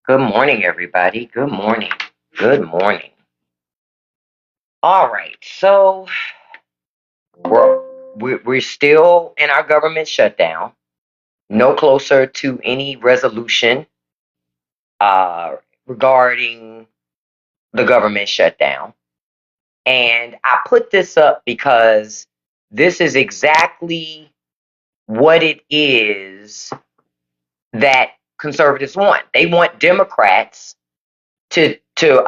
Good morning, everybody. Good morning. Good morning. All right. So we're still in our government shutdown. No closer to any resolution uh, regarding the government shutdown. And I put this up because this is exactly what it is that conservatives want. They want Democrats to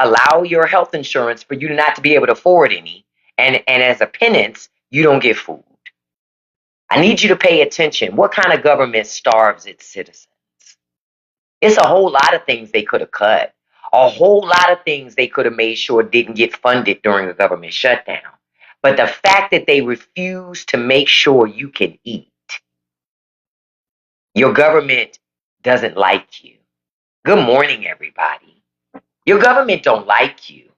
allow your health insurance for you not to be able to afford any, and as a penance you don't get food. I need you to pay attention. What kind of government starves its citizens? It's a whole lot of things they could have cut, a whole lot of things they could have made sure didn't get funded during the government shutdown. But the fact that they refuse to make sure you can eat, your government doesn't like you. Good morning, everybody. Your government don't like you.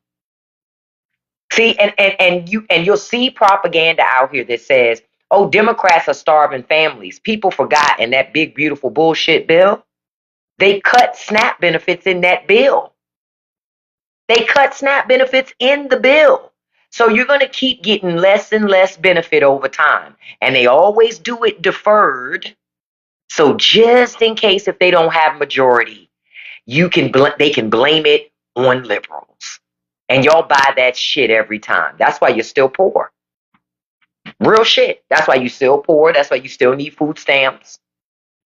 See, and you'll see propaganda out here that says, "Oh, Democrats are starving families." People forgot in that big beautiful bullshit bill, they cut SNAP benefits in that bill. They cut SNAP benefits in the bill. So you're going to keep getting less and less benefit over time, and they always do it deferred. So just in case if they don't have majority, they can blame it on liberals. And y'all buy that shit every time. That's why you're still poor. Real shit. That's why you still poor. That's why you still need food stamps.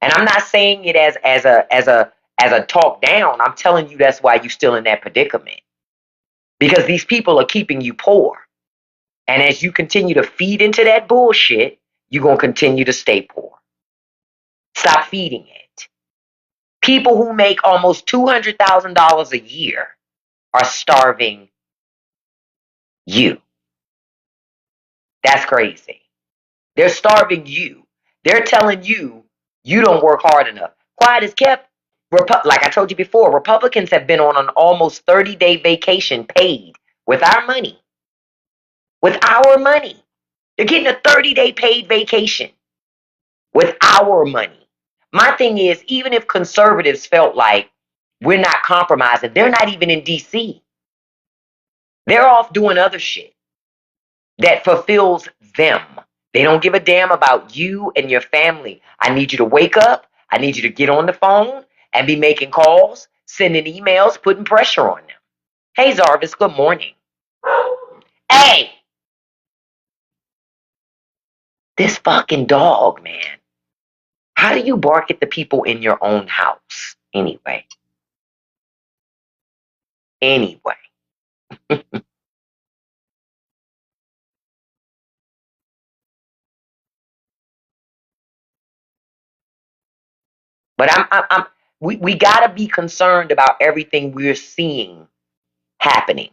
And I'm not saying it as a talk down. I'm telling you that's why you're still in that predicament. Because these people are keeping you poor. And as you continue to feed into that bullshit, you're going to continue to stay poor. Stop feeding it. People who make almost $200,000 a year are starving you. That's crazy. They're starving you. They're telling you you don't work hard enough. Quiet is kept. Like I told you before, Republicans have been on an almost 30-day vacation paid with our money. With our money. They're getting a 30-day paid vacation with our money. My thing is, even if conservatives felt like we're not compromising, they're not even in DC. They're off doing other shit that fulfills them. They don't give a damn about you and your family. I need you to wake up. I need you to get on the phone and be making calls, sending emails, putting pressure on them. Hey, Zarvis, good morning. Hey, this fucking dog, man. How do you bark at the people in your own house? Anyway. Anyway. But we got to be concerned about everything we're seeing happening.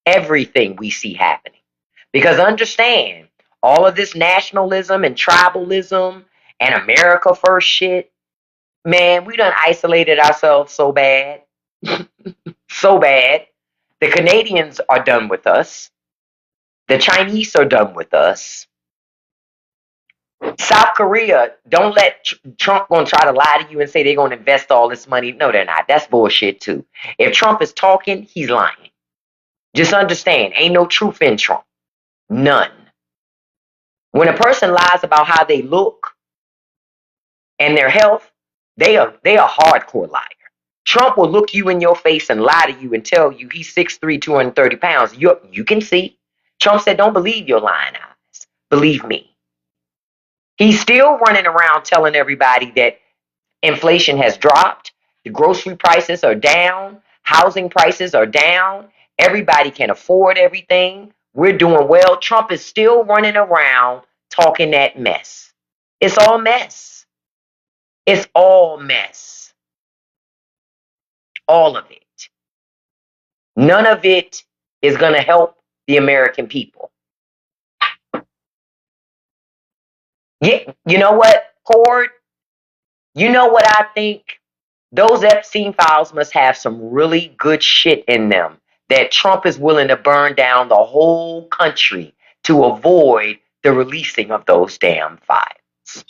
Everything we see happening. Because understand, all of this nationalism and tribalism and America first shit, man, we done isolated ourselves so bad. So bad. The Canadians are done with us. The Chinese are done with us. South Korea, don't let Trump gonna try to lie to you and say they're gonna invest all this money. No, they're not. That's bullshit too. If Trump is talking, he's lying. Just understand, ain't no truth in Trump. None. When a person lies about how they look and their health, they are hardcore liar. Trump will look you in your face and lie to you and tell you he's 6'3", 230 pounds. You can see. Trump said, don't believe your lying eyes. Believe me. He's still running around telling everybody that inflation has dropped, the grocery prices are down, housing prices are down, everybody can afford everything, we're doing well. Trump is still running around talking that mess. It's all mess. It's all mess. All of it. None of it is going to help the American people. Yeah, you know what, Cord? You know what I think? Those Epstein files must have some really good shit in them that Trump is willing to burn down the whole country to avoid the releasing of those damn files.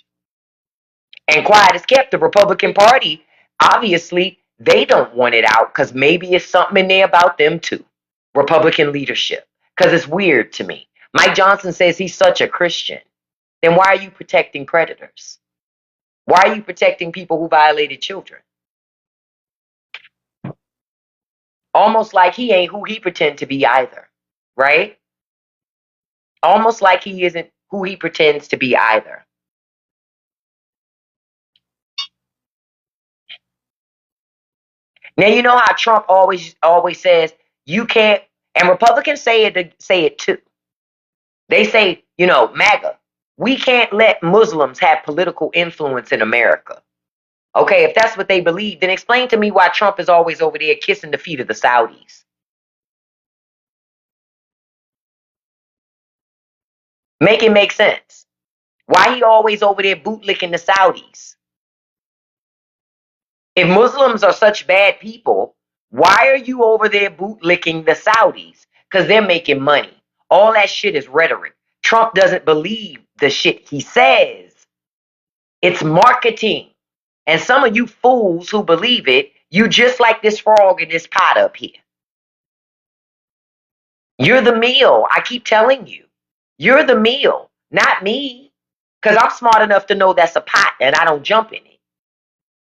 And quiet is kept. The Republican Party, obviously, they don't want it out because maybe it's something in there about them too. Republican leadership. Because it's weird to me. Mike Johnson says he's such a Christian. Then why are you protecting predators? Why are you protecting people who violated children? Almost like he ain't who he pretend to be either. Right? Almost like he isn't who he pretends to be either. Now you know how Trump always says you can't, and Republicans say it too. They say, MAGA, we can't let Muslims have political influence in America. Okay, if that's what they believe, then explain to me why Trump is always over there kissing the feet of the Saudis. Make it make sense. Why he always over there bootlicking the Saudis? If Muslims are such bad people, why are you over there bootlicking the Saudis? Because they're making money. All that shit is rhetoric. Trump doesn't believe the shit he says. It's marketing. And some of you fools who believe it, you just like this frog in this pot up here. You're the meal. I keep telling you. You're the meal, not me. Because I'm smart enough to know that's a pot and I don't jump in it.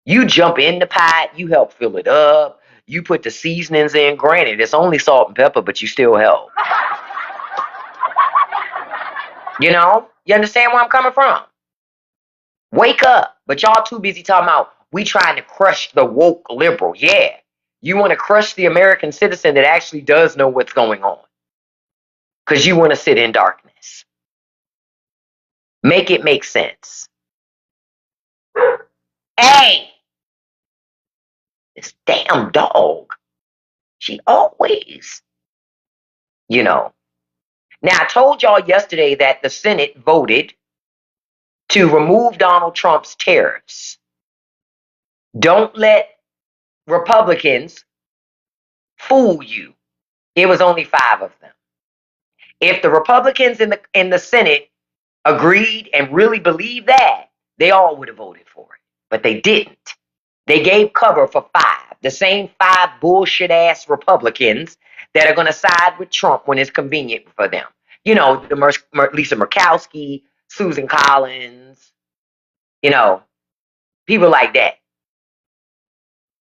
You jump in the pot, you help fill it up, you put the seasonings in. Granted, it's only salt and pepper, but you still help. You understand where I'm coming from? Wake up. But y'all too busy talking about we trying to crush the woke liberal. Yeah. You want to crush the American citizen that actually does know what's going on. Because you want to sit in darkness. Make it make sense. Hey! This damn dog. She always, Now, I told y'all yesterday that the Senate voted to remove Donald Trump's tariffs. Don't let Republicans fool you. It was only 5 of them. If the Republicans in the Senate agreed and really believed that, they all would have voted for it. But they didn't. They gave cover for 5. The same 5 bullshit ass Republicans that are going to side with Trump when it's convenient for them. Lisa Murkowski, Susan Collins, people like that.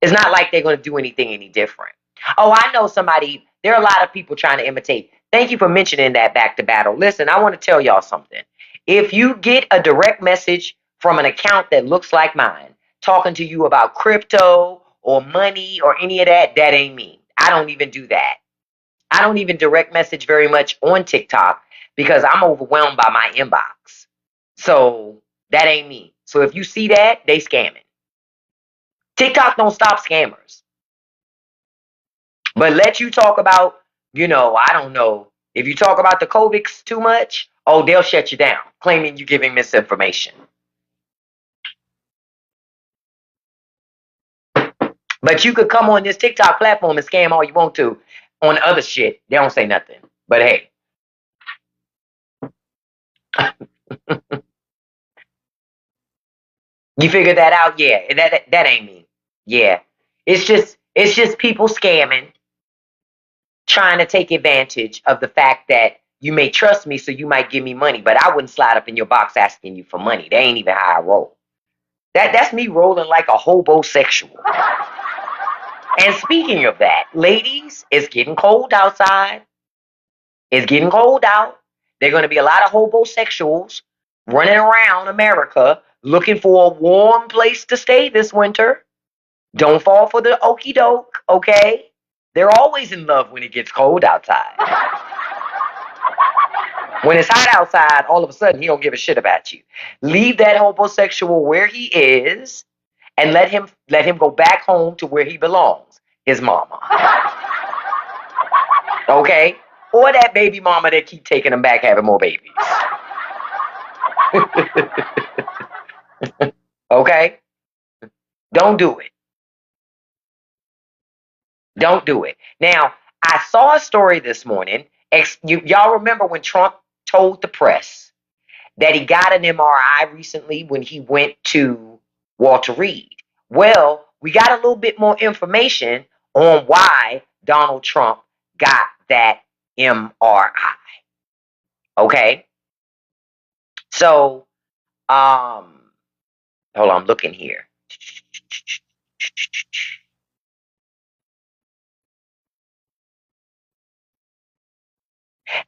It's not like they're going to do anything any different. Oh, I know somebody. There are a lot of people trying to imitate. Thank you for mentioning that back to battle. Listen, I want to tell y'all something. If you get a direct message from an account that looks like mine, talking to you about crypto or money or any of that, that ain't me. I don't even do that. I don't even direct message very much on TikTok because I'm overwhelmed by my inbox. So that ain't me. So if you see that, they scamming. TikTok don't stop scammers. But let you talk about, I don't know. If you talk about the COVIDs too much, oh, they'll shut you down, claiming you're giving misinformation. But you could come on this TikTok platform and scam all you want to on other shit. They don't say nothing. But hey. You figured that out? Yeah. That ain't me. Yeah. It's just people scamming, trying to take advantage of the fact that you may trust me, so you might give me money, but I wouldn't slide up in your box asking you for money. That ain't even how I roll. That's me rolling like a hobosexual. And speaking of that, ladies, it's getting cold outside. It's getting cold out. There are going to be a lot of hobosexuals running around America looking for a warm place to stay this winter. Don't fall for the okey doke, okay? They're always in love when it gets cold outside. When it's hot outside, all of a sudden he don't give a shit about you. Leave that homosexual where he is and let him go back home to where he belongs, his mama. Okay? Or that baby mama that keep taking him back having more babies. Okay? Don't do it. Don't do it. Now, I saw a story this morning. Y'all remember when Trump told the press that he got an MRI recently when he went to Walter Reed. Well, we got a little bit more information on why Donald Trump got that MRI. Okay. So, hold on, I'm looking here.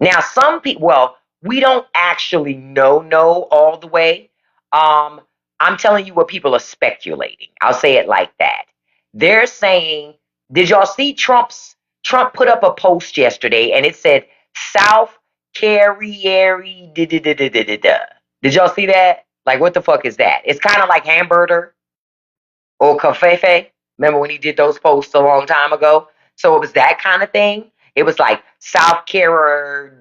Now, some people, well, we don't actually know all the way. Um, I'm telling you what people are speculating. I'll say it like that. They're saying, did y'all see Trump put up a post yesterday and it said South Carriere da da da da da da da. Did y'all see that? Like, what the fuck is that? It's kind of like hamburger or cafefe. Remember when he did those posts a long time ago? So it was that kind of thing. It was like South Carolina.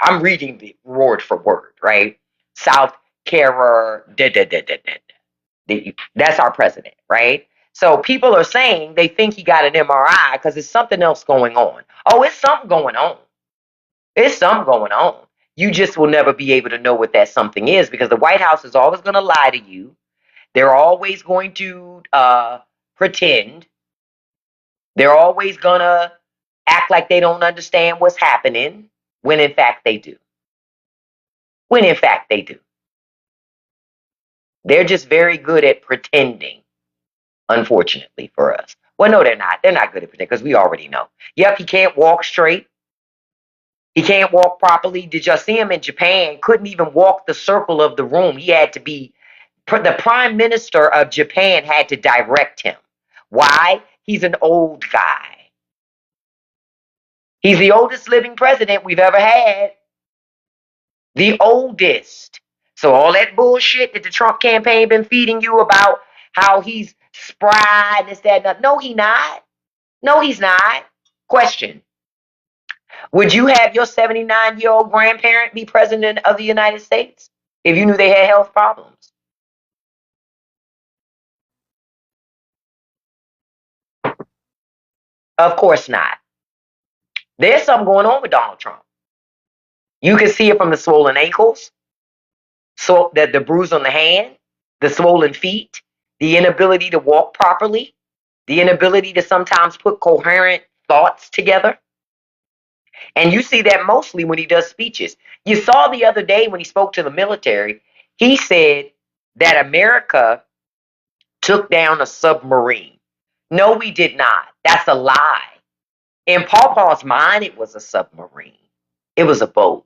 I'm reading the word for word, right? South Carolina. That's our president, right? So people are saying they think he got an MRI because there's something else going on. Oh, it's something going on. It's something going on. You just will never be able to know what that something is because the White House is always going to lie to you. They're always going to pretend. They're always going to act like they don't understand what's happening when in fact they do. When in fact they do. They're just very good at pretending, unfortunately for us. Well, no, they're not. They're not good at pretending because we already know. Yep, he can't walk straight. He can't walk properly. Did y'all see him in Japan? Couldn't even walk the circle of the room. He had to be, the prime minister of Japan had to direct him. Why? He's an old guy. He's the oldest living president we've ever had. The oldest. So all that bullshit that the Trump campaign been feeding you about how he's spry, this, that, that. No, he not. No, he's not. Question. Would you have your 79-year-old grandparent be president of the United States if you knew they had health problems? Of course not. There's something going on with Donald Trump. You can see it from the swollen ankles, so the bruise on the hand, the swollen feet, the inability to walk properly, the inability to sometimes put coherent thoughts together. And you see that mostly when he does speeches. You saw the other day when he spoke to the military, he said that America took down a submarine. No, we did not. That's a lie. In Paw Paw's mind, it was a submarine. It was a boat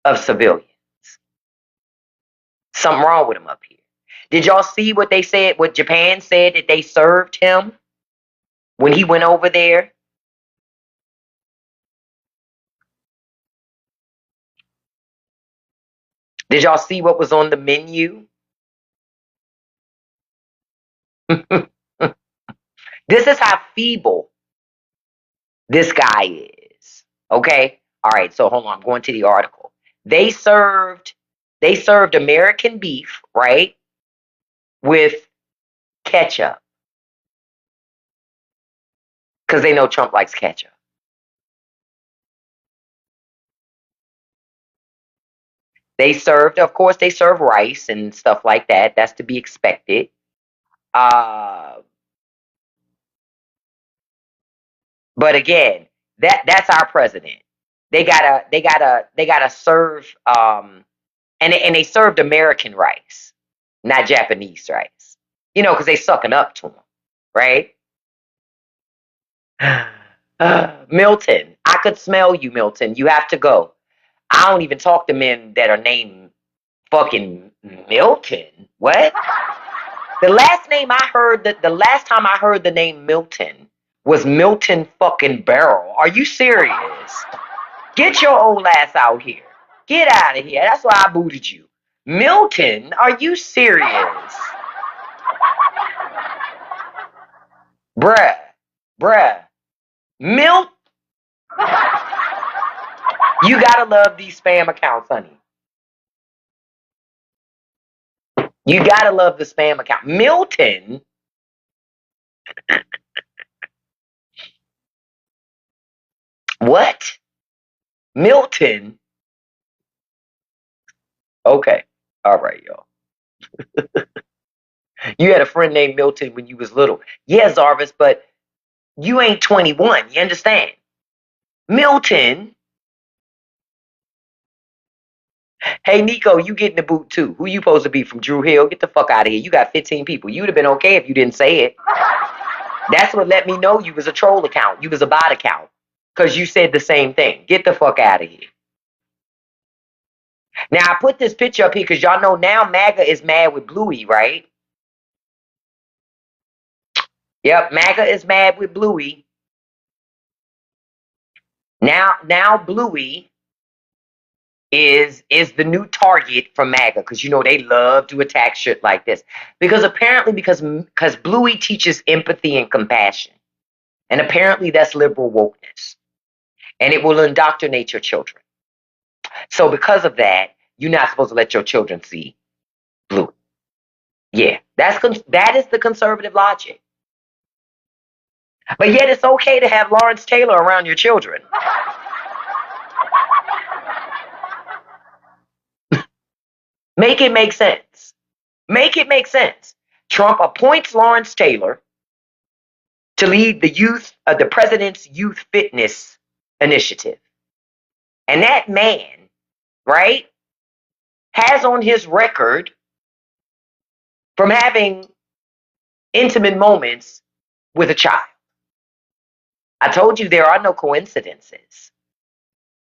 of civilians. Something wrong with him up here. Did y'all see what they said, what Japan said that they served him when he went over there? Did y'all see what was on the menu? This is how feeble this guy is. Okay? All right, so hold on, I'm going to the article. They served American beef, right? With ketchup. Because they know Trump likes ketchup. They served, of course, they serve rice and stuff like that. That's to be expected. Uh, but again, that's our president. They gotta serve and they served American rice, not Japanese rice. You know, because they sucking up to him, right? Milton, I could smell you, Milton. You have to go. I don't even talk to men that are named fucking Milton. What? The last time I heard the name Milton was Milton fucking Barrel. Are you serious? Get your old ass out here. Get out of here. That's why I booted you. Milton, are you serious? Bruh. Bruh. Milt. You gotta love these spam accounts, honey. You gotta love the spam account. Milton. What? Milton. Okay. All right, y'all. You had a friend named Milton when you was little. Yeah, Zarvis, but you ain't 21. You understand? Milton. Hey, Nico, you get in the boot too. Who you supposed to be from Drew Hill? Get the fuck out of here. You got 15 people. You would have been okay if you didn't say it. That's what let me know you was a troll account. You was a bot account. Because you said the same thing. Get the fuck out of here. Now, I put this picture up here because y'all know now MAGA is mad with Bluey, right? Yep, MAGA is mad with Bluey. Now Bluey is the new target for MAGA because you know they love to attack shit like this. Because apparently because Bluey teaches empathy and compassion. And apparently that's liberal wokeness. And it will indoctrinate your children. So because of that, you're not supposed to let your children see Bluey. Yeah, that is the conservative logic. But yet it's okay to have Lawrence Taylor around your children. Make it make sense. Make it make sense. Trump appoints Lawrence Taylor to lead the president's youth fitness initiative. And that man, right, has on his record from having intimate moments with a child. I told you there are no coincidences.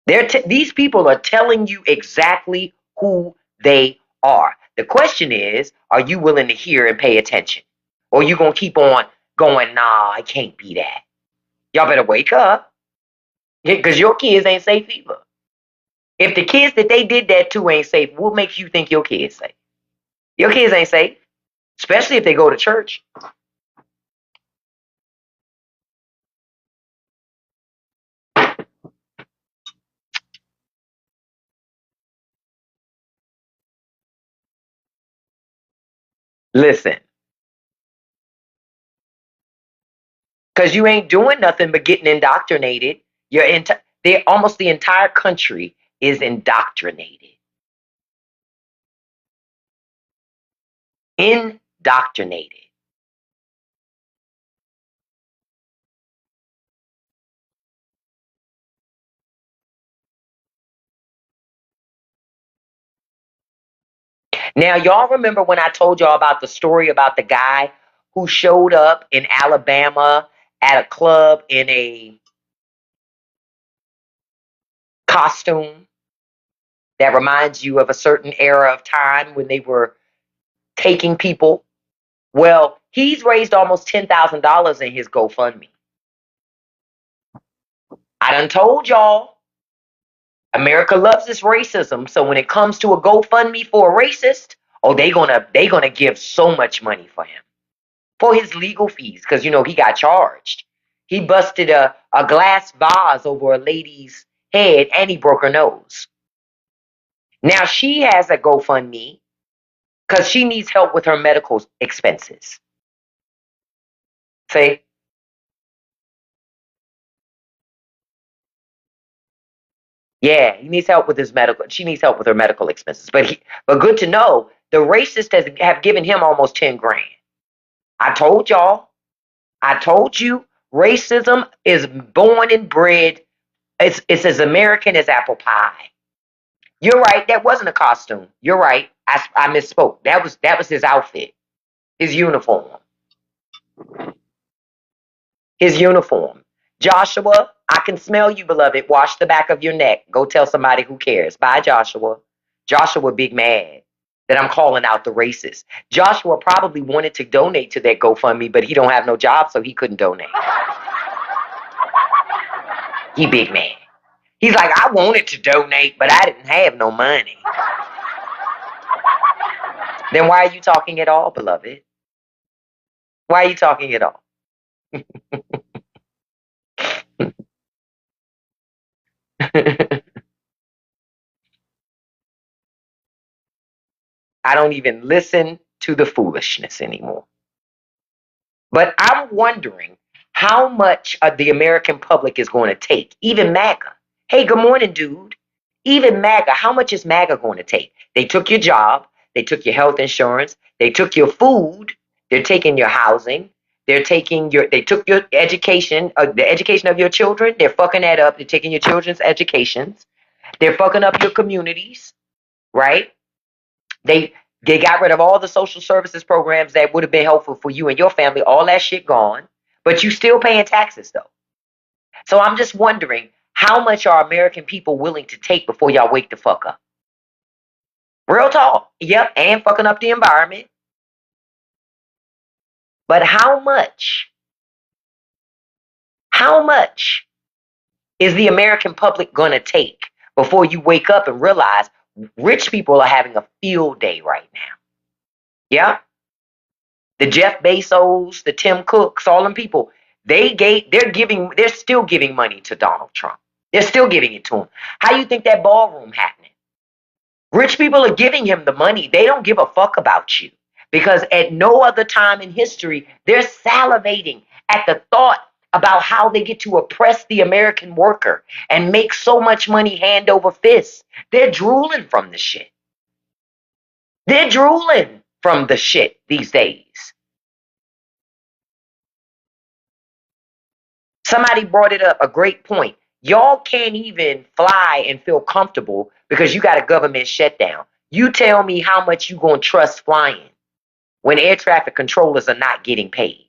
These people are telling you exactly who they are. The question is, are you willing to hear and pay attention? Or are you going to keep on going, nah, I can't be that? Y'all better wake up because your kids ain't safe either. If the kids that they did that to ain't safe, what makes you think your kids safe? Your kids ain't safe, especially if they go to church. Listen, because you ain't doing nothing but getting indoctrinated. Almost the entire country is indoctrinated. Indoctrinated. Now, y'all remember when I told y'all about the story about the guy who showed up in Alabama at a club in a costume that reminds you of a certain era of time when they were taking people? Well, he's raised almost $10,000 in his GoFundMe. I done told y'all, America loves this racism. So when it comes to a GoFundMe for a racist, oh, they gonna give so much money for him for his legal fees because you know he got charged. He busted a glass vase over a lady's head and he broke her nose. Now she has a GoFundMe because she needs help with her medical expenses. See? Yeah, he needs help with his medical. She needs help with her medical expenses. But good to know, the racist have given him almost 10 grand. I told y'all. I told you, racism is born and bred. It's as American as apple pie. You're right. That wasn't a costume. You're right. I misspoke. That was his outfit, his uniform, his uniform. Joshua, I can smell you, beloved. Wash the back of your neck. Go tell somebody who cares. Bye, Joshua. Joshua, big mad that I'm calling out the racist. Joshua probably wanted to donate to that GoFundMe, but he don't have no job, so he couldn't donate. He big man. He's like, I wanted to donate, but I didn't have no money. Then why are you talking at all, beloved? Why are you talking at all? I don't even listen to the foolishness anymore. But I'm wondering how much of the American public is going to take, even MAGA. Hey, good morning, dude. Even MAGA, how much is MAGA going to take? They took your job, they took your health insurance, they took your food, they're taking your housing, they took your education, the education of your children, they're fucking that up, they're taking your children's educations, they're fucking up your communities, right? They they got rid of all the social services programs that would have been helpful for you and your family, all that shit gone, but you still paying taxes though. So I'm just wondering, how much are American people willing to take before y'all wake the fuck up? Real talk. Yep, and fucking up the environment. But how much is the American public gonna take before you wake up and realize rich people are having a field day right now? Yeah. The Jeff Bezos, the Tim Cooks, all them people, they're still giving money to Donald Trump. They're still giving it to him. How you think that ballroom happening? Rich people are giving him the money. They don't give a fuck about you because at no other time in history, they're salivating at the thought about how they get to oppress the American worker and make so much money hand over fist. They're drooling from the shit. They're drooling from the shit these days. Somebody brought it up, a great point. Y'all can't even fly and feel comfortable because you got a government shutdown. You tell me how much you gonna trust flying when air traffic controllers are not getting paid.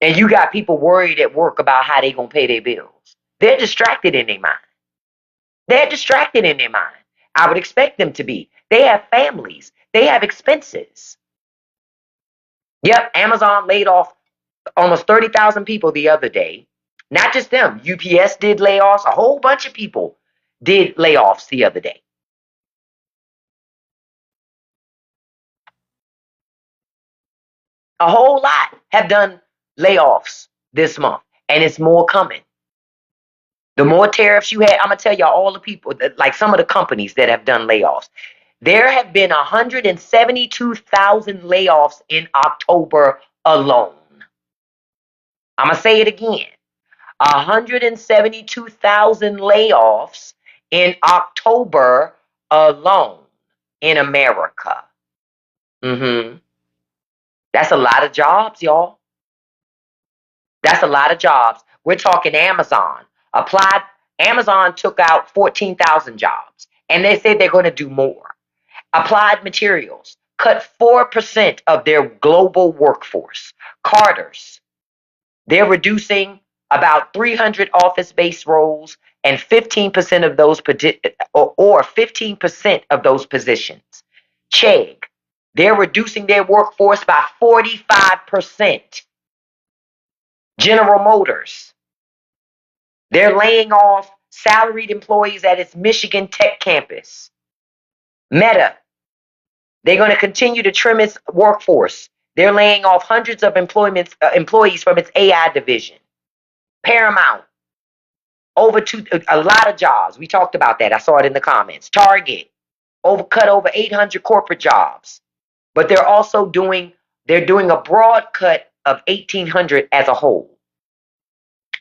And you got people worried at work about how they gonna pay their bills. They're distracted in their mind. They're distracted in their mind. I would expect them to be. They have families. They have expenses. Yep, Amazon laid off almost 30,000 people the other day. Not just them. UPS did layoffs. A whole bunch of people did layoffs the other day. A whole lot have done layoffs this month, and it's more coming. The more tariffs you had, I'm going to tell y'all all the people, like some of the companies that have done layoffs. There have been 172,000 layoffs in October alone. I'm going to say it again. 172,000 layoffs in October alone in America. That's a lot of jobs, y'all. That's a lot of jobs. We're talking Amazon. Amazon took out 14,000 jobs, and they said they're going to do more. Applied Materials cut 4% of their global workforce. Carter's, they're reducing about 300 office-based roles and 15% of those 15% of those positions. Chegg, they're reducing their workforce by 45%. General Motors, they're laying off salaried employees at its Michigan Tech campus. Meta, they're going to continue to trim its workforce. They're laying off hundreds of employees from its AI division. Paramount, a lot of jobs. We talked about that. I saw it in the comments. Target, cut over 800 corporate jobs. But they're doing a broad cut of 1,800 as a whole.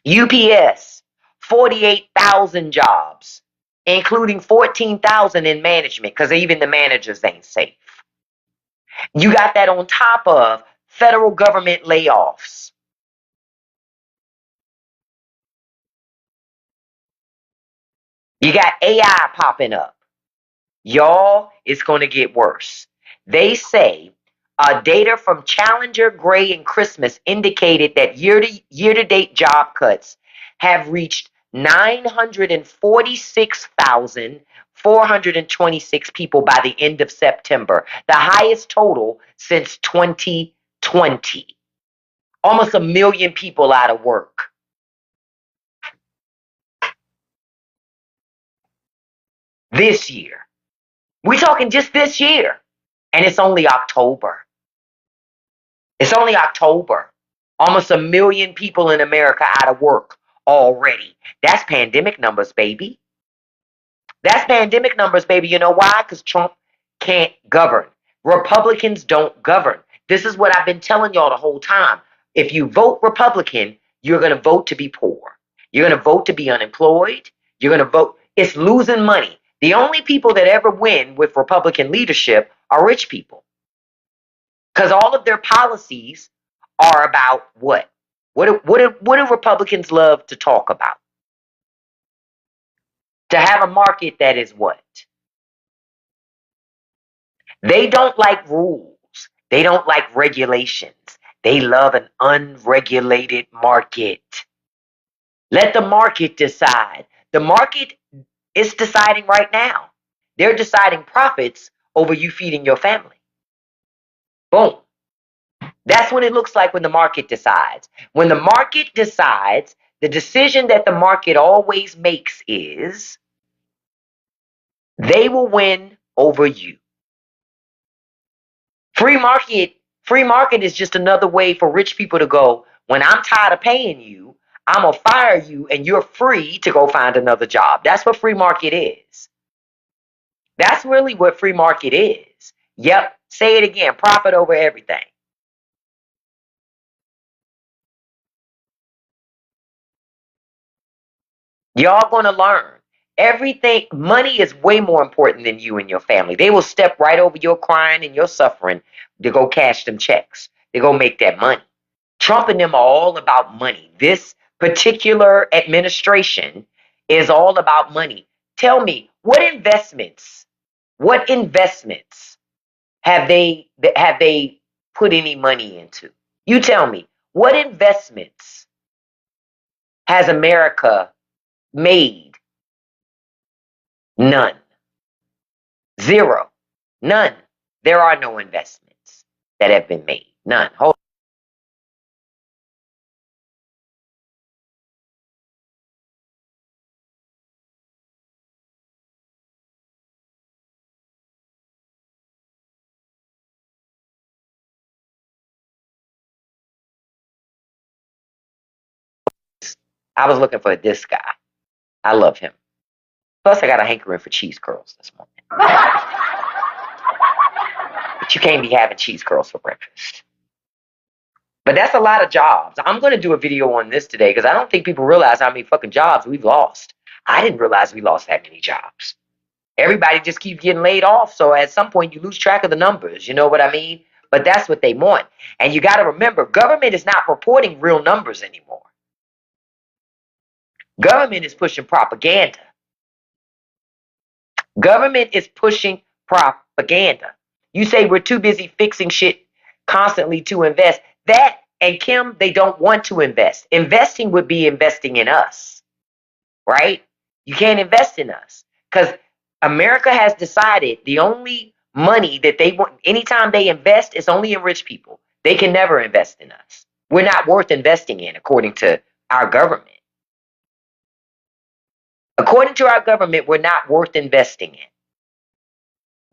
UPS, 48,000 jobs, including 14,000 in management, because even the managers ain't safe. You got that on top of federal government layoffs. You got AI popping up. Y'all, it's going to get worse. They say data from Challenger, Gray, and Christmas indicated that year-to-date job cuts have reached 946,426 people by the end of September, the highest total since 2020. Almost 1 million people out of work. This year. We're talking just this year. And it's only October. It's only October. Almost 1 million people in America out of work already. That's pandemic numbers, baby. That's pandemic numbers, baby. You know why? Because Trump can't govern. Republicans don't govern. This is what I've been telling y'all the whole time. If you vote Republican, you're going to vote to be poor. You're going to vote to be unemployed. You're going to vote. It's losing money. The only people that ever win with Republican leadership are rich people. Because all of their policies are about what? What do Republicans love to talk about? To have a market that is what? They don't like rules. They don't like regulations. They love an unregulated market. Let the market decide. The market is deciding right now. They're deciding profits over you feeding your family. Boom. That's what it looks like when the market decides. When the market decides, the decision that the market always makes is they will win over you. Free market is just another way for rich people to go, when I'm tired of paying you, I'm going to fire you and you're free to go find another job. That's what free market is. That's really what free market is. Yep. Say it again. Profit over everything. Y'all going to learn. Everything, money is way more important than you and your family. They will step right over your crying and your suffering to go cash them checks. They go make that money. Trump and them are all about money. This particular administration is all about money. Tell me, what investments have they put any money into? You tell me, what investments has America made? None. Zero. None. There are no investments that have been made. None. Hold. I was looking for this guy. I love him. Plus, I got a hankering for cheese curls this morning. But you can't be having cheese curls for breakfast. But that's a lot of jobs. I'm going to do a video on this today because I don't think people realize how many fucking jobs we've lost. I didn't realize we lost that many jobs. Everybody just keeps getting laid off. So at some point, you lose track of the numbers. You know what I mean? But that's what they want. And you got to remember, government is not reporting real numbers anymore. Government is pushing propaganda. Government is pushing propaganda. You say we're too busy fixing shit constantly to invest. That and Kim, they don't want to invest. Investing would be investing in us, right? You can't invest in us because America has decided the only money that they want, anytime they invest, is only in rich people. They can never invest in us. We're not worth investing in, according to our government. According to our government, we're not worth investing in.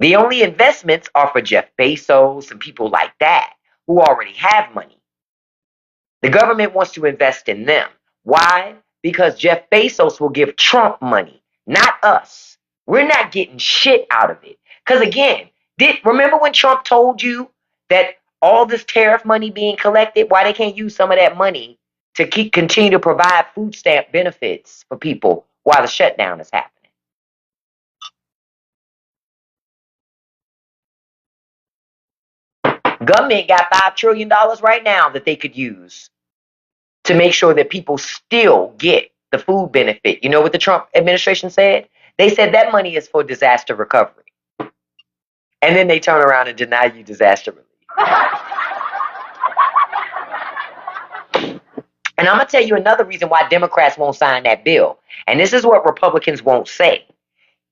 The only investments are for Jeff Bezos and people like that who already have money. The government wants to invest in them. Why? Because Jeff Bezos will give Trump money, not us. We're not getting shit out of it. Because again, remember when Trump told you that all this tariff money being collected, why they can't use some of that money to continue to provide food stamp benefits for people while the shutdown is happening? Government got $5 trillion right now that they could use to make sure that people still get the food benefit. You know what the Trump administration said? They said that money is for disaster recovery. And then they turn around and deny you disaster relief. And I'm going to tell you another reason why Democrats won't sign that bill. And this is what Republicans won't say.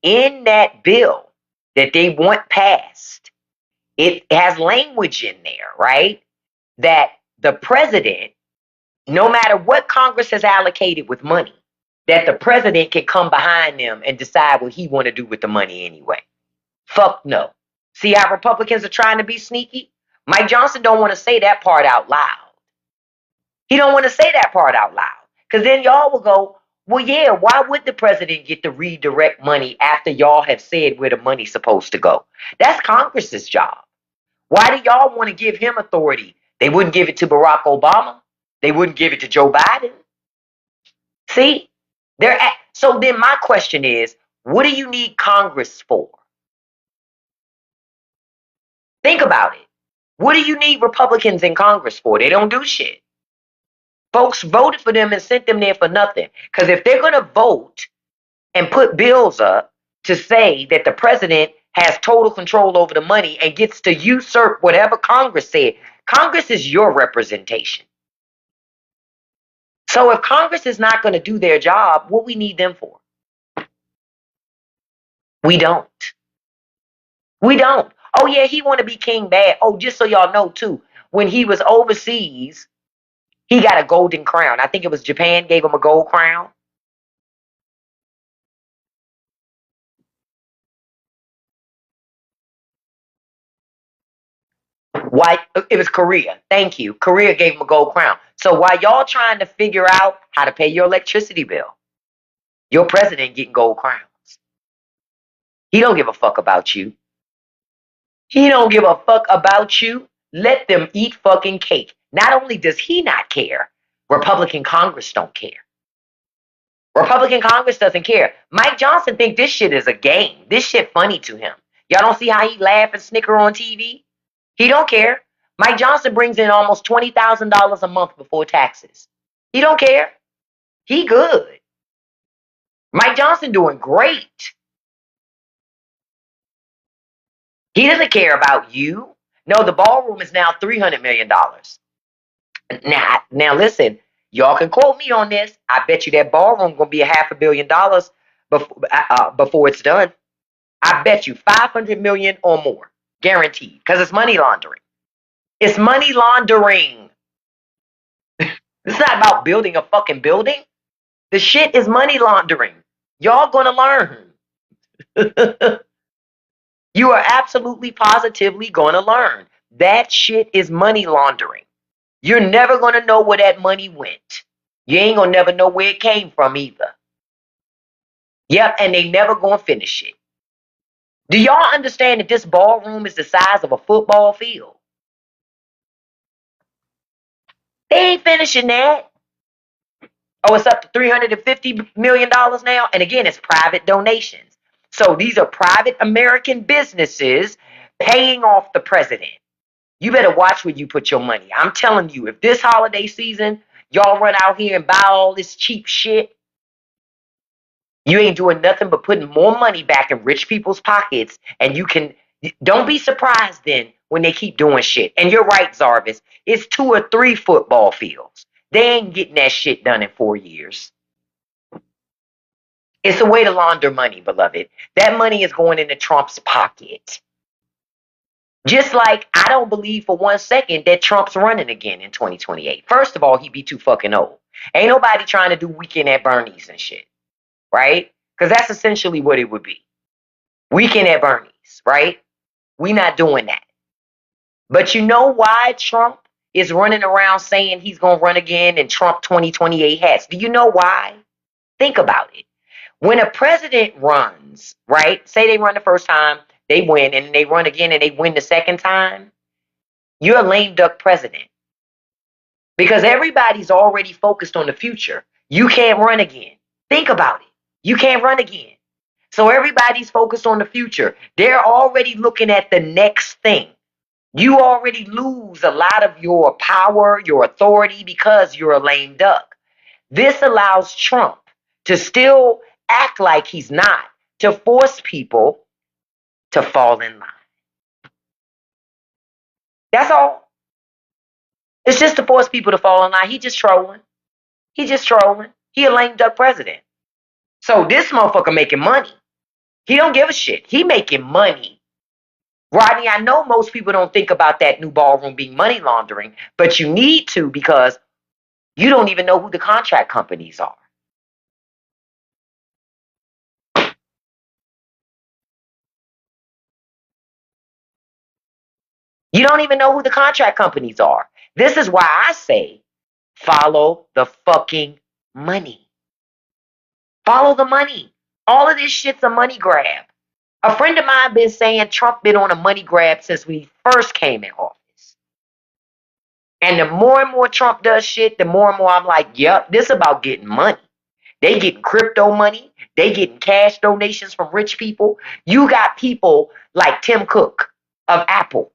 In that bill that they want passed, it has language in there, right? That the president, no matter what Congress has allocated with money, that the president can come behind them and decide what he want to do with the money anyway. Fuck no. See how Republicans are trying to be sneaky? Mike Johnson don't want to say that part out loud. He don't want to say that part out loud. Because then y'all will go, well, yeah, why would the president get to redirect money after y'all have said where the money's supposed to go? That's Congress's job. Why do y'all want to give him authority? They wouldn't give it to Barack Obama. They wouldn't give it to Joe Biden. See? So then my question is, What do you need Congress for? Think about it. What do you need Republicans in Congress for? They don't do shit. Folks voted for them and sent them there for nothing. Because if they're going to vote and put bills up to say that the president has total control over the money and gets to usurp whatever Congress said, Congress is your representation. So if Congress is not going to do their job, what we need them for? We don't. We don't. Oh yeah, he want to be king bad. Oh, just so y'all know too, when he was overseas, he got a golden crown. I think it was Japan gave him a gold crown. Why? It was Korea. Thank you. Korea gave him a gold crown. So while y'all trying to figure out how to pay your electricity bill, your president getting gold crowns. He don't give a fuck about you. He don't give a fuck about you. Let them eat fucking cake. Not only does he not care, Republican Congress don't care. Republican Congress doesn't care. Mike Johnson think this shit is a game. This shit funny to him. Y'all don't see how he laugh and snicker on TV? He don't care. Mike Johnson brings in almost $20,000 a month before taxes. He don't care. He good. Mike Johnson doing great. He doesn't care about you. No, the ballroom is now $300 million. Now listen, y'all can quote me on this. I bet you that ballroom gonna be a $500 million before it's done. I bet you 500 million or more, guaranteed, because it's money laundering. It's money laundering. It's not about building a fucking building. The shit is money laundering. Y'all gonna learn. You are absolutely positively gonna learn. That shit is money laundering. You're never gonna know where that money went. You ain't gonna never know where it came from either. Yep, and they never gonna finish it. Do y'all understand that this ballroom is the size of a football field? They ain't finishing that. Oh, it's up to $350 million now. And again, it's private donations. So these are private American businesses paying off the president. You better watch where you put your money. I'm telling you, if this holiday season, y'all run out here and buy all this cheap shit, you ain't doing nothing but putting more money back in rich people's pockets. And don't be surprised then when they keep doing shit. And you're right, Zarvis. It's 2 or 3 football fields. They ain't getting that shit done in 4 years. It's a way to launder money, beloved. That money is going into Trump's pocket. Just like I don't believe for 1 second that Trump's running again in 2028. First of all, he'd be too fucking old. Ain't nobody trying to do Weekend at Bernie's and shit. Right? Because that's essentially what it would be. Weekend at Bernie's, right? We not doing that. But you know why Trump is running around saying he's going to run again and Trump 2028 hats? Do you know why? Think about it. When a president runs, right? Say they run the first time, they win, and they run again and they win the second time. You're a lame duck president. Because everybody's already focused on the future. You can't run again. Think about it. You can't run again. So everybody's focused on the future. They're already looking at the next thing. You already lose a lot of your power, your authority, because you're a lame duck. This allows Trump to still act like he's not, to force people to fall in line. That's all. It's just to force people to fall in line. He just trolling. He just trolling. He a lame duck president. So this motherfucker making money. He don't give a shit. He making money. Rodney, I know most people don't think about that new ballroom being money laundering, but you need to, because you don't even know who the contract companies are. You don't even know who the contract companies are. This is why I say follow the fucking money. Follow the money. All of this shit's a money grab. A friend of mine been saying Trump been on a money grab since we first came in office. And the more and more Trump does shit, the more and more I'm like, yep, this is about getting money. They getting crypto money. They getting cash donations from rich people. You got people like Tim Cook of Apple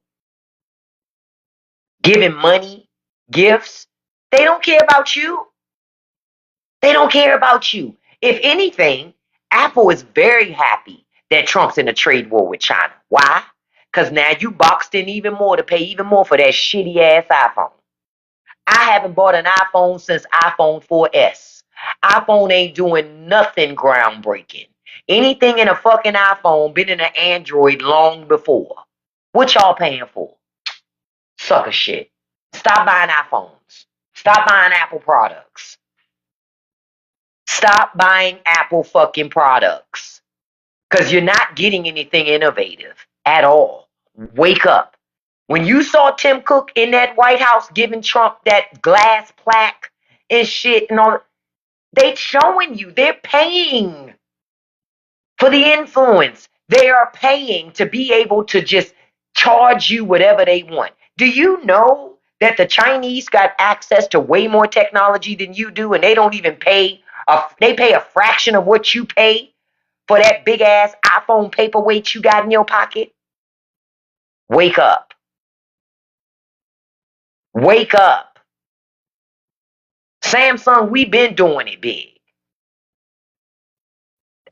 giving money, gifts. They don't care about you. They don't care about you. If anything, Apple is very happy that Trump's in a trade war with China. Why? Because now you boxed in even more to pay even more for that shitty ass iPhone. I haven't bought an iPhone since iPhone 4S. iPhone ain't doing nothing groundbreaking. Anything in a fucking iPhone been in an Android long before. What y'all paying for? Sucker shit. Stop buying iPhones. Stop buying Apple products. Stop buying Apple fucking products. Because you're not getting anything innovative at all. Wake up. When you saw Tim Cook in that White House giving Trump that glass plaque and shit and all, they showing you they're paying for the influence. They are paying to be able to just charge you whatever they want. Do you know that the Chinese got access to way more technology than you do, and they don't even pay? They pay a fraction of what you pay for that big ass iPhone paperweight you got in your pocket? Wake up. Wake up. Samsung, we been doing it big.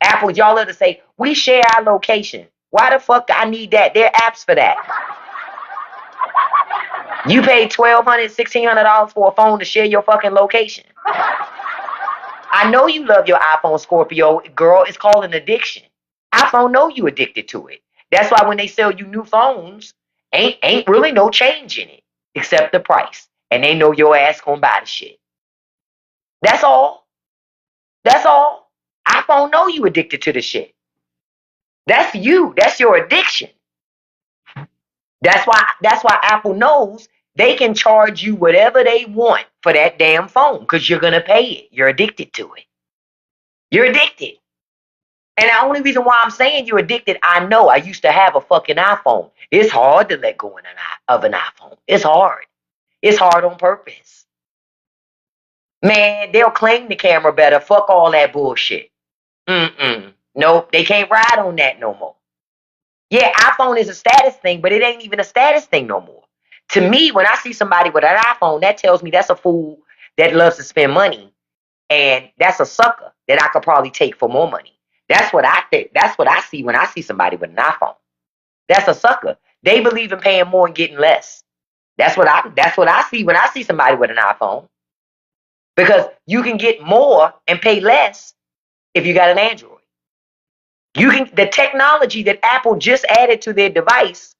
Apple, y'all let us say, we share our location. Why the fuck I need that? There are apps for that. You paid $1,200, $1,600 for a phone to share your fucking location. I know you love your iPhone, Scorpio. Girl, it's called an addiction. iPhone know you addicted to it. That's why when they sell you new phones, ain't really no change in it except the price. And they know your ass gonna buy the shit. That's all. That's all. iPhone know you addicted to the shit. That's you. That's your addiction. That's why Apple knows they can charge you whatever they want for that damn phone because you're gonna pay it. You're addicted to it. You're addicted. And the only reason why I'm saying you're addicted, I know I used to have a fucking iPhone. It's hard to let go of an iPhone. It's hard. It's hard on purpose. Man, they'll claim the camera better. Fuck all that bullshit. Nope, they can't ride on that no more. Yeah, iPhone is a status thing, but it ain't even a status thing no more. To me, when I see somebody with an iPhone, that tells me that's a fool that loves to spend money, and that's a sucker that I could probably take for more money. That's what I think. That's what I see when I see somebody with an iPhone. That's a sucker. They believe in paying more and getting less. That's what I see when I see somebody with an iPhone. Because you can get more and pay less if you got an Android. The technology that Apple just added to their device,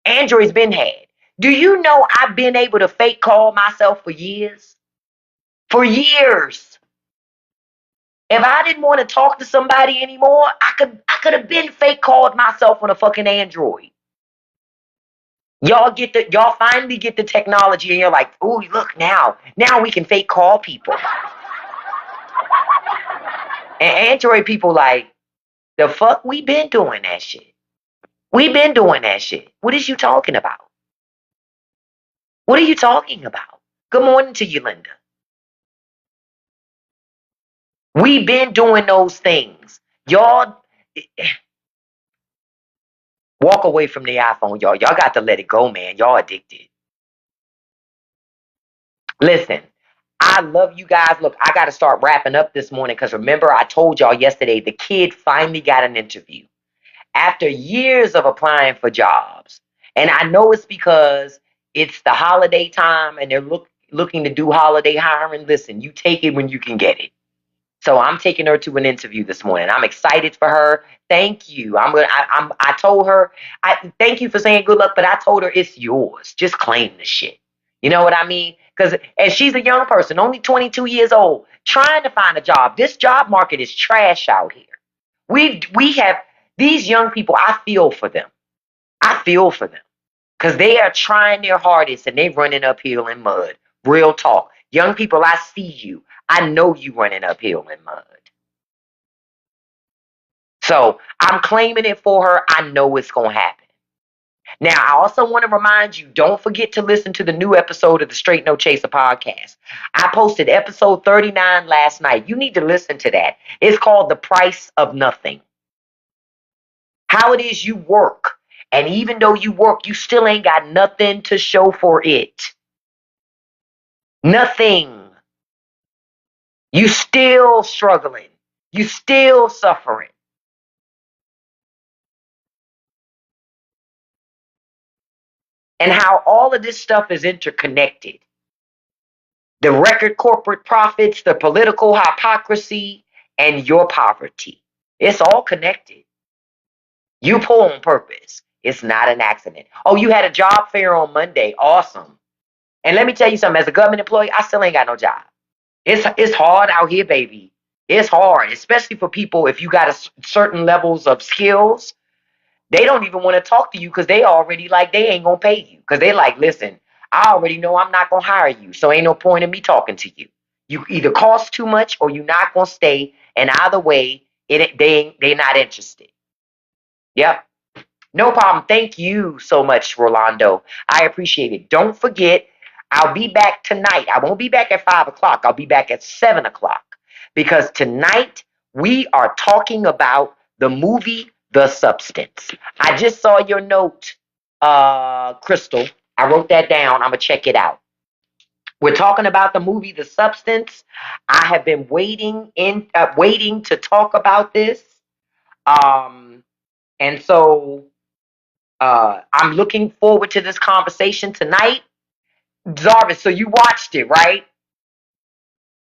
Android's been had. Do you know I've been able to fake call myself for years? For years. If I didn't want to talk to somebody anymore, I could have been fake called myself on a fucking Android. Y'all finally get the technology and you're like, oh, look now we can fake call people. And Android people like, the fuck, we been doing that shit. We been doing that shit. What is you talking about? What are you talking about? Good morning to you, Linda. We been doing those things. Y'all walk away from the iPhone, y'all. Y'all got to let it go, man. Y'all addicted. Listen, I love you guys. Look, I got to start wrapping up this morning because remember, I told y'all yesterday the kid finally got an interview after years of applying for jobs. And I know it's because it's the holiday time and they're looking to do holiday hiring. Listen, you take it when you can get it. So I'm taking her to an interview this morning. I'm excited for her. Thank you. I told her, I thank you for saying good luck, but I told her it's yours. Just claim the shit. You know what I mean? Because and she's a young person, only 22 years old, trying to find a job. This job market is trash out here. We have these young people. I feel for them. I feel for them because they are trying their hardest and they running uphill in mud. Real talk. Young people, I see you. I know you running uphill in mud. So I'm claiming it for her. I know it's going to happen. Now, I also want to remind you, don't forget to listen to the new episode of the Straight No Chaser podcast. I posted episode 39 last night. You need to listen to that. It's called The Price of Nothing. How it is you work. And even though you work, you still ain't got nothing to show for it. Nothing. You still struggling. You still suffering. And how all of this stuff is interconnected. The record corporate profits, the political hypocrisy, and your poverty. It's all connected. You pull on purpose. It's not an accident. Oh, you had a job fair on Monday. Awesome. And let me tell you something. As a government employee, I still ain't got no job. It's hard out here, baby. It's hard, especially for people if you got certain levels of skills. They don't even want to talk to you because they already like they ain't gonna pay you because they like, listen, I already know I'm not gonna hire you, so ain't no point in me talking to you. You either cost too much or you're not gonna stay, and either way, they're not interested. Yep. No problem. Thank you so much, Rolando. I appreciate it. Don't forget, I'll be back tonight. I won't be back at 5 o'clock. I'll be back at 7 o'clock because tonight we are talking about the movie The Substance. I just saw your note, Crystal. I wrote that down. I'm gonna check it out. We're talking about the movie The Substance. I have been waiting to talk about this. Um, and so I'm looking forward to this conversation tonight. Jarvis, so you watched it, right?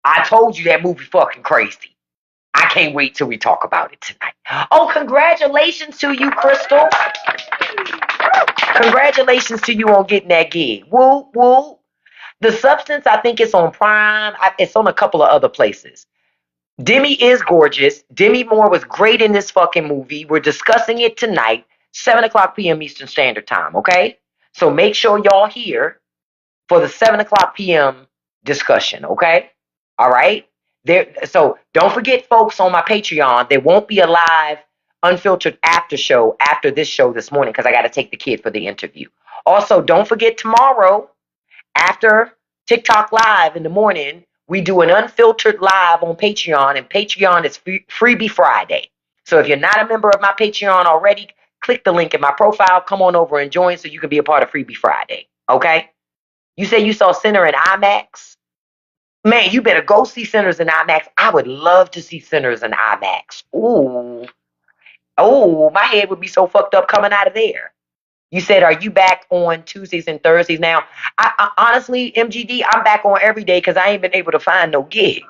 I told you that movie fucking crazy. I can't wait till we talk about it tonight. Oh, congratulations to you, Crystal. Congratulations to you on getting that gig. Woo, woo. The Substance, I think it's on Prime. It's on a couple of other places. Demi is gorgeous. Demi Moore was great in this fucking movie. We're discussing it tonight, 7 o'clock p.m. Eastern Standard Time, okay? So make sure y'all here for the 7 o'clock p.m. discussion, okay? All right? So don't forget, folks, on my Patreon, there won't be a live, unfiltered after show after this show this morning because I got to take the kid for the interview. Also, don't forget tomorrow, after TikTok Live in the morning, we do an unfiltered live on Patreon, and Patreon is Freebie Friday. So if you're not a member of my Patreon already, click the link in my profile, come on over and join so you can be a part of Freebie Friday, okay? You say you saw Sinner in IMAX? Man, you better go see Sinners in IMAX. I would love to see Sinners in IMAX. Ooh. Oh, my head would be so fucked up coming out of there. You said, are you back on Tuesdays and Thursdays now? I honestly, MGD, I'm back on every day because I ain't been able to find no gig.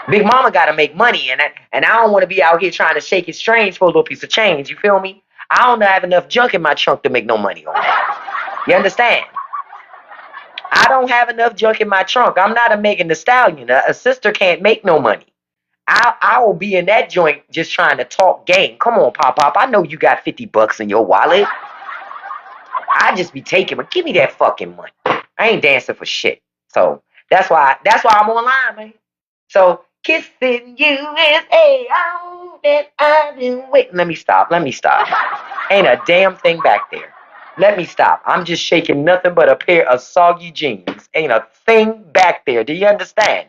Big Mama got to make money, and I don't want to be out here trying to shake it strange for a little piece of change. You feel me? I don't have enough junk in my trunk to make no money on that. You understand? I don't have enough junk in my trunk. I'm not a Megan Thee Stallion. A sister can't make no money. I will be in that joint just trying to talk game. Come on, Pop Pop. I know you got $50 in your wallet. I just be taking, but give me that fucking money. I ain't dancing for shit. So that's why I'm online, man. So kissing you is all that I've been waiting. Let me stop. Ain't a damn thing back there. Let me stop. I'm just shaking nothing but a pair of soggy jeans. Ain't a thing back there. Do you understand?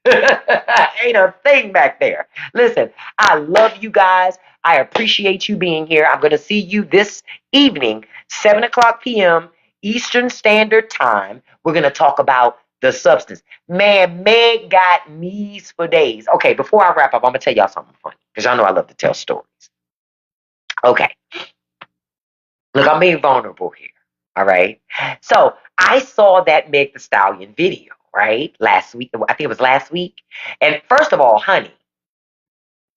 Ain't a thing back there. Listen, I love you guys. I appreciate you being here. I'm going to see you this evening, 7 o'clock p.m. Eastern Standard Time. We're going to talk about The Substance. Man, Meg got knees for days. Okay, before I wrap up, I'm going to tell y'all something funny because y'all know I love to tell stories. Okay. Look, I'm being vulnerable here. All right. So I saw that Meg Thee Stallion video, right? Last week. I think it was last week. And first of all, honey,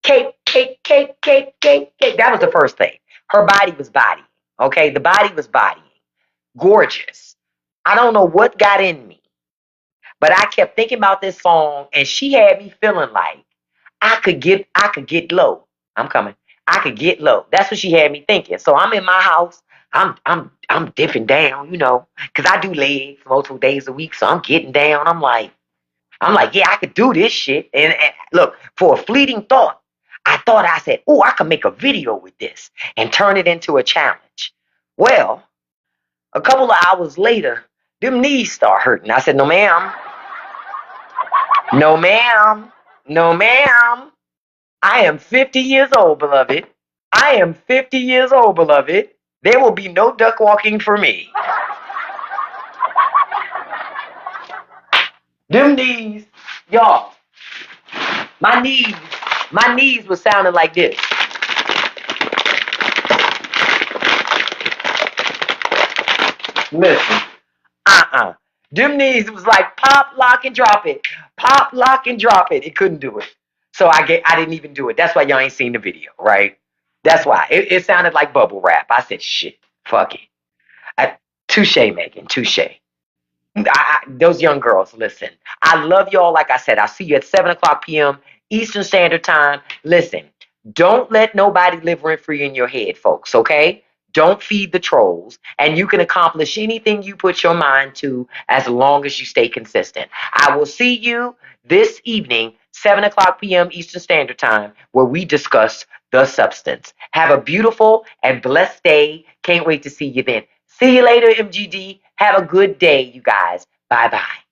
cake. That was the first thing. Her body was bodying. Okay. The body was bodying. Gorgeous. I don't know what got in me, but I kept thinking about this song and she had me feeling like I could get low. I'm coming. I could get low. That's what she had me thinking. So I'm in my house. I'm dipping down, because I do legs multiple days a week. So I'm getting down. I'm like, yeah, I could do this shit. And look, for a fleeting thought, I thought I said, oh, I can make a video with this and turn it into a challenge. Well, a couple of hours later, them knees start hurting. I said, no, ma'am. No, ma'am. No, ma'am. I am 50 years old, beloved. I am 50 years old, beloved. There will be no duck walking for me. Them knees, y'all, my knees, my knees was sounding like this. Listen, them knees was like pop, lock, and drop it. Pop, lock, and drop it. It couldn't do it. So I didn't even do it. That's why y'all ain't seen the video, right? That's why. It sounded like bubble wrap. I said, shit, fuck it. Touche, Megan, touche. Those young girls, listen. I love y'all. Like I said, I'll see you at 7 o'clock p.m. Eastern Standard Time. Listen, don't let nobody live rent free in your head, folks, okay? Don't feed the trolls, and you can accomplish anything you put your mind to as long as you stay consistent. I will see you this evening, 7 o'clock p.m. Eastern Standard Time, where we discuss the substance. Have a beautiful and blessed day. Can't wait to see you then. See you later, MGD. Have a good day, you guys. Bye bye.